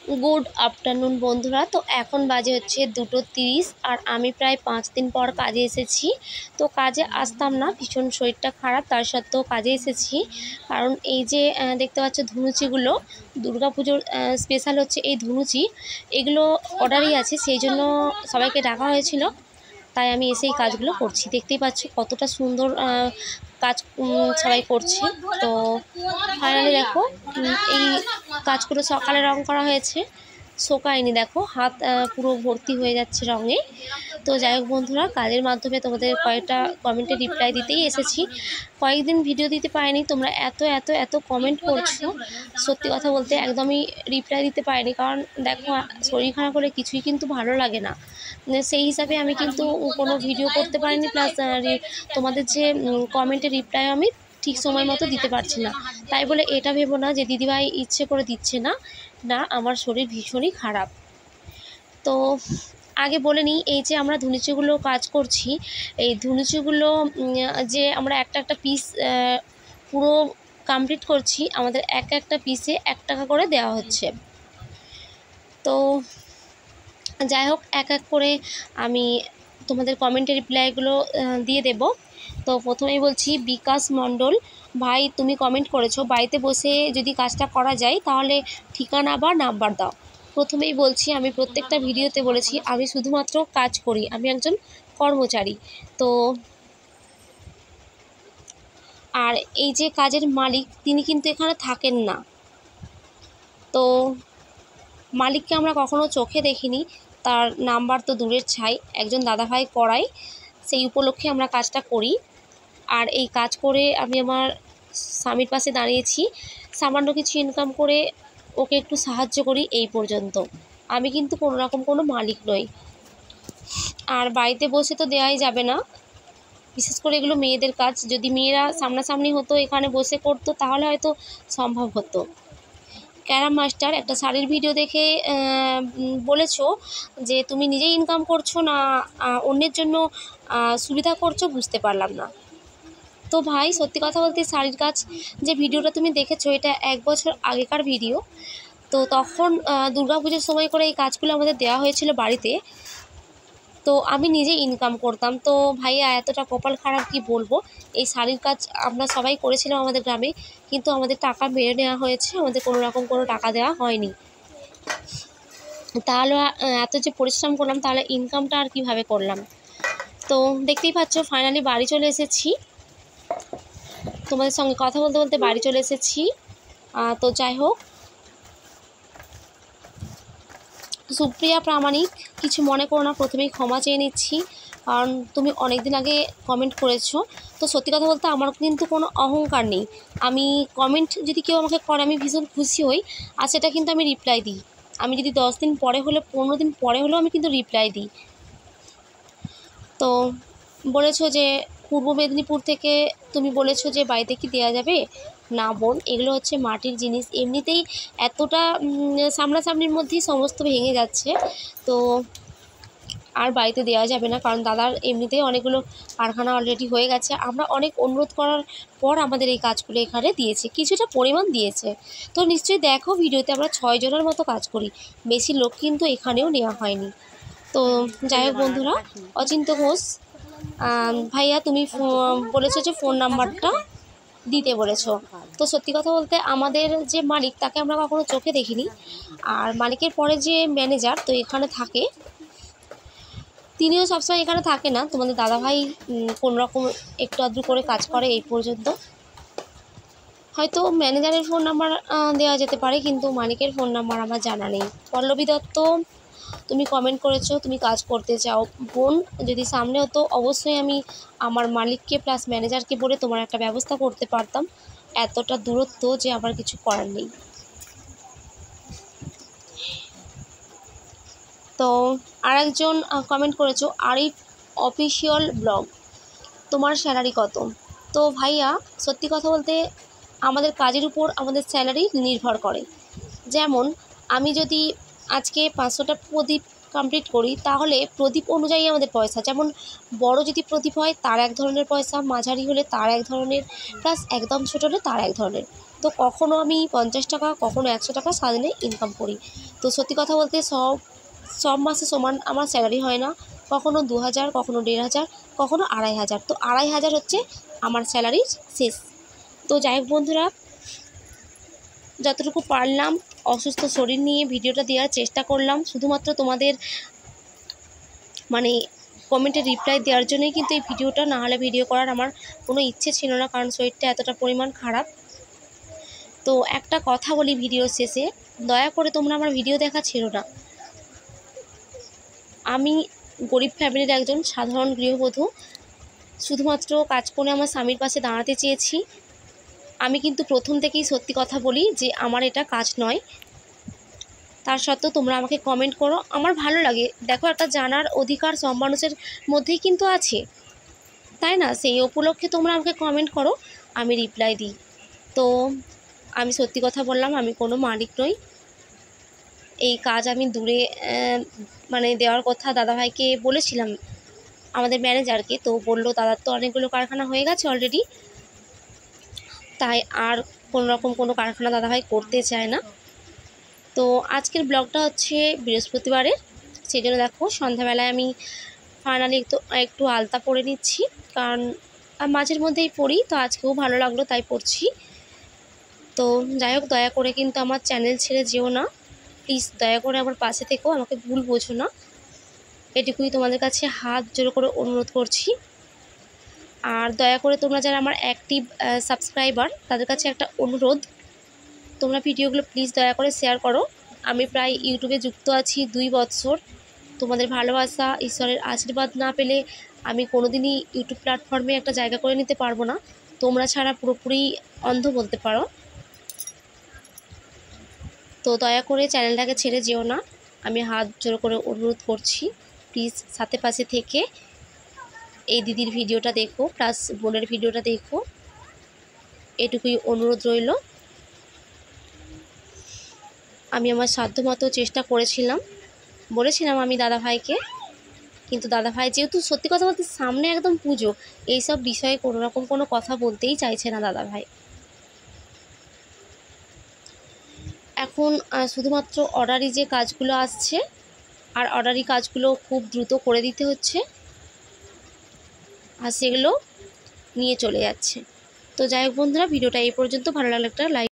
Good afternoon বন্ধুরা। তো এখন বাজে হচ্ছে 2:30 আর আমি প্রায় 5 দিন পর কাজে এসেছি। তো কাজে আসতাম না, ভীষণ শরীরটা খারাপ, তার সত্ত্বেও কাজে এসেছি। কারণ এই যে দেখতে পাচ্ছ ধুনুচিগুলো, দুর্গাপুজোর স্পেশাল হচ্ছে এই ধুনুচি, এগুলো অর্ডারই আছে, সেই জন্য সবাইকে ডাকা হয়েছিল, তাই আমি এসে এই কাজগুলো করছি। দেখতেই পাচ্ছ কতটা সুন্দর কাজ সবাই করছে। তো ফাইনালি দেখো এই কাজগুলো সকালে রং করা হয়েছে, শোকায়নি, দেখো হাত পুরো ভর্তি হয়ে যাচ্ছে রঙে। তো যাই হোক বন্ধুরা, কাজের মাধ্যমে তোমাদের কয়েকটা কমেন্টে রিপ্লাই দিতেই এসেছি। কয়েকদিন ভিডিও দিতে পারিনি, তোমরা এত এত এত কমেন্ট করছো, সত্যি কথা বলতে একদমই রিপ্লাই দিতে পারিনি। কারণ দেখো, শরীর খারাপ হলে কিছুই কিন্তু ভালো লাগে না, সেই হিসাবে আমি কিন্তু কোনো ভিডিও করতে পারিনি, প্লাস তোমাদের যে কমেন্টে রিপ্লাই আমি ঠিক সময় মতো দিতে পারছি না। তাই বলে এটা ভেবো না যে দিদিভাই ইচ্ছে করে দিচ্ছে না, না, আমার শরীর ভীষণই খারাপ। তো আগে বলে নিই, এই যে আমরা ধুনুচিগুলো কাজ করছি, এই ধুনুচিগুলো যে আমরা একটা একটা পিস পুরো কমপ্লিট করছি, আমাদের এক একটা পিসে 1 টাকা করে দেওয়া হচ্ছে। তো যাই হোক, এক এক করে আমি তোমাদের কমেন্টের রিপ্লাইগুলো দিয়ে দেব। তো প্রথমেই বলছি, বিকাশ মণ্ডল ভাই, তুমি কমেন্ট করেছো বাড়িতে বসে যদি কাজটা করা যায় তাহলে ঠিকানা বা নাম্বার দাও। প্রথমেই বলছি, আমি প্রত্যেকটা ভিডিওতে বলেছি আমি শুধুমাত্র কাজ করি, আমি একজন কর্মচারী। তো আর এই যে কাজের মালিক, তিনি কিন্তু এখানে থাকেন না। তো মালিককে আমরা কখনো চোখে দেখিনি, তার নাম্বার তো দূরের ছাই, একজন দাদাভাই করাই, সেই উপলক্ষে আমরা কাজটা করি। আর এই কাজ করে আমি আমার স্বামীর পাশে দাঁড়িয়েছি, সামান্য কিছু ইনকাম করে ওকে একটু সাহায্য করি, এই পর্যন্ত। আমি কিন্তু কোনো রকম কোনো মালিক নই। আর বাড়িতে বসে তো দেওয়াই যাবে না, বিশেষ করে এগুলো মেয়েদের কাজ। যদি মেয়েরা সামনাসামনি হতো, এখানে বসে করতো, তাহলে হয়তো সম্ভব হতো। ক্যারাম মাস্টার একটা শাড়ির ভিডিও দেখে বলেছো যে তুমি নিজেই ইনকাম করছো না অন্যের জন্য সুবিধা করছো, বুঝতে পারলাম না। তো ভাই, সত্যি কথা বলতে শাড়ির কাজ যে ভিডিওটা তুমি দেখেছো, এটা 1 বছর আগেকার ভিডিও। তো তখন দুর্গাপুজোর সময় করে এই কাজগুলো আমাদের দেওয়া হয়েছিল বাড়িতে। তো আমি নিজে ইনকাম করতাম। তো ভাইয়া, এতটা কপাল খারাপ কি বলবো, এই শাড়ির কাজ আমরা সবাই করেছিলাম আমাদের গ্রামে, কিন্তু আমাদের টাকা মেরে নেওয়া হয়েছে, আমাদের কোনো রকম কোনো টাকা দেওয়া হয়নি। তাহলে এত যে পরিশ্রম করলাম, তাহলে ইনকামটা আর কিভাবে করলাম। তো দেখতেই পাচ্ছ ফাইনালি বাড়ি চলে এসেছি, তোমাদের সঙ্গে কথা বলতে বলতে বাড়ি চলে এসেছি। তো যাই হোক, সুপ্রিয়া প্রামাণিক, কিছু মনে করো না, প্রথমেই ক্ষমা চেয়ে নিচ্ছি, কারণ তুমি অনেক দিন আগে কমেন্ট করেছো। তো সত্যি কথা বলতে আমার কিন্তু কোনো অহংকার নেই, আমি কমেন্ট যদি কেউ আমাকে করে আমি ভীষণ খুশি হই, আর সেটা কিন্তু আমি রিপ্লাই দিই। আমি যদি 10 দিন পরে হলে, 15 দিন পরে হলেও আমি কিন্তু রিপ্লাই দিই। তো বলেছো যে পূর্ব মেদিনীপুর থেকে তুমি বলেছো যে বাড়িতে কি দেওয়া যাবে না বোন, এগুলো হচ্ছে মাটির জিনিস, এমনিতেই এতটা সামনাসামনির মধ্যেই সমস্ত ভেঙে যাচ্ছে, তো আর বাড়িতে দেওয়া যাবে না। কারণ দাদার এমনিতেই অনেকগুলো কারখানা অলরেডি হয়ে গেছে, আমরা অনেক অনুরোধ করার পর আমাদের এই কাজগুলো এখানে দিয়েছে, কিছুটা পরিমাণ দিয়েছে। তো নিশ্চয়ই দেখো ভিডিওতে আমরা 6 জনের মতো কাজ করি, বেশি লোক কিন্তু এখানেও নেওয়া হয়নি। তো যাই হোক বন্ধুরা, অচিন্ত ঘোষ ভাইয়া, তুমি বলেছো যে ফোন নাম্বারটা দিতে বলেছো। তো সত্যি কথা বলতে আমাদের যে মালিক, তাকে আমরা কখনো চোখে দেখিনি। আর মালিকের পরে যে ম্যানেজার তো এখানে থাকে, তিনিও সবসময় এখানে থাকে না, তোমাদের দাদাভাই কোনোরকম একটু আধটু করে কাজ করে, এই পর্যন্ত। হয়তো ম্যানেজারের ফোন নাম্বার দেওয়া যেতে পারে, কিন্তু মালিকের ফোন নাম্বার আমার জানা নেই। পল্লবী দত্ত, তুমি কমেন্ট করেছো তুমি কাজ করতে চাও। বোন, যদি সামনে হতো অবশ্যই আমি আমার মালিককে প্লাস ম্যানেজারকে বলে তোমার একটা ব্যবস্থা করতে পারতাম, এতটা দূরত্ব যে আমার কিছু করার নেই। তো আরেকজন কমেন্ট করেছো, আরিফ অফিসিয়াল ব্লগ, তোমার স্যালারি কত? তো ভাইয়া, সত্যি কথা বলতে আমাদের কাজের উপর আমাদের স্যালারি নির্ভর করে। যেমন আমি যদি আজকে 500টা প্রদীপ কমপ্লিট করি, তাহলে প্রদীপ অনুযায়ী আমাদের পয়সা, যেমন বড় যদি প্রদীপ হয় তার এক ধরনের পয়সা, মাঝারি হলে তার এক ধরনের, প্লাস একদম ছোটো হলে তার এক ধরনের। তো কখনো আমি 50 টাকা, কখনো 100 টাকা সারাদিনে ইনকাম করি। তো সত্যি কথা বলতে সব মাসে সমান আমার স্যালারি হয় না। কখনো 2000, কখনো 1500, কখনো 2500। তো 2500 হচ্ছে আমার স্যালারির শেষ। তো যাই হোক বন্ধুরা, যতটুকু পারলাম অসুস্থ শরীর নিয়ে ভিডিওটা দেওয়ার চেষ্টা করলাম, শুধুমাত্র তোমাদের মানে কমেন্টে রিপ্লাই দেওয়ার জন্যই কিন্তু এই ভিডিওটা, না হলে ভিডিও করার আমার কোনো ইচ্ছে ছিল না, কারণ শরীরটা এতটা পরিমাণ খারাপ। তো একটা কথা বলি ভিডিওর শেষে, দয়া করে তোমরা আমার ভিডিও দেখা ছেড়ো না। আমি গরিব ফ্যামিলির একজন সাধারণ গৃহবধূ, শুধুমাত্র কাজ করে আমার স্বামীর পাশে দাঁড়াতে চেয়েছি। আমি কিন্তু প্রথম থেকেই সত্যি কথা বলি যে আমার এটা কাজ নয়। তার সত্ত্বেও তোমরা আমাকে কমেন্ট করো, আমার ভালো লাগে। দেখো, একটা জানার অধিকার সব মানুষের মধ্যেই কিন্তু আছে, তাই না? সেই উপলক্ষে তোমরা আমাকে কমেন্ট করো, আমি রিপ্লাই দিই। তো আমি সত্যি কথা বললাম, আমি কোনো মালিক নই। এই কাজ আমি দূরে মানে দেওয়ার কথা দাদাভাইকে বলেছিলাম, আমাদের ম্যানেজারকে। তো বললো দাদার তো অনেকগুলো কারখানা হয়ে গেছে অলরেডি, তাই আর কোনো কারখানা দাদাভাই করতে চায় না। তো আজকের ব্লগটা হচ্ছে বৃহস্পতিবারের, সেই জন্য দেখো সন্ধ্যাবেলায় আমি ফাইনালি একটু আলতা পরে নিচ্ছি, কারণ মাঝের মধ্যেই পড়ি, তো আজকেও ভালো লাগলো তাই পড়ছি। তো যাই হোক, দয়া করে কিন্তু আমার চ্যানেল ছেড়ে যেও না, প্লিজ দয়া করে আমার পাশে থেকেও, আমাকে ভুল বোঝো না, এটুকুই তোমাদের কাছে হাত জোড়ো করে অনুরোধ করছি। আর দয়া করে তোমরা যারা আমার অ্যাক্টিভ সাবস্ক্রাইবার, তাদের কাছে একটা অনুরোধ, তোমরা ভিডিওগুলো প্লিজ দয়া করে শেয়ার করো। আমি প্রায় ইউটিউবে যুক্ত আছি 2 বছর। তোমাদের ভালোবাসা, ঈশ্বরের আশীর্বাদ না পেলে আমি কোনোদিনই ইউটিউব প্ল্যাটফর্মে একটা জায়গা করে নিতে পারবো না। তোমরা ছাড়া পুরোপুরি অন্ধ বলতে পারো। তো দয়া করে চ্যানেলটাকে ছেড়ে যেও না, আমি হাত জোড়ো করে অনুরোধ করছি। প্লিজ সাথে পাশে থেকে এই দিদির ভিডিওটা দেখো, প্লাস বোনের ভিডিওটা দেখো, এটুকুই অনুরোধ রইল। আমি আমার সাধ্যমতো চেষ্টা বলেছিলাম আমি দাদাভাইকে, কিন্তু দাদাভাই যেহেতু সত্যি কথা বলতে সামনে একদম পুজো, এইসব বিষয়ে কোনো কথা বলতেই চাইছে না দাদাভাই। এখন শুধুমাত্র অর্ডারি যে কাজগুলো আসছে, আর অর্ডারি কাজগুলো খুব দ্রুত করে দিতে হচ্ছে, আর সেগুলো নিয়ে চলে যাচ্ছে। তো যাই হোক বন্ধুরা, ভিডিওটা এই পর্যন্ত। ভালো লাগলে একটা লাইক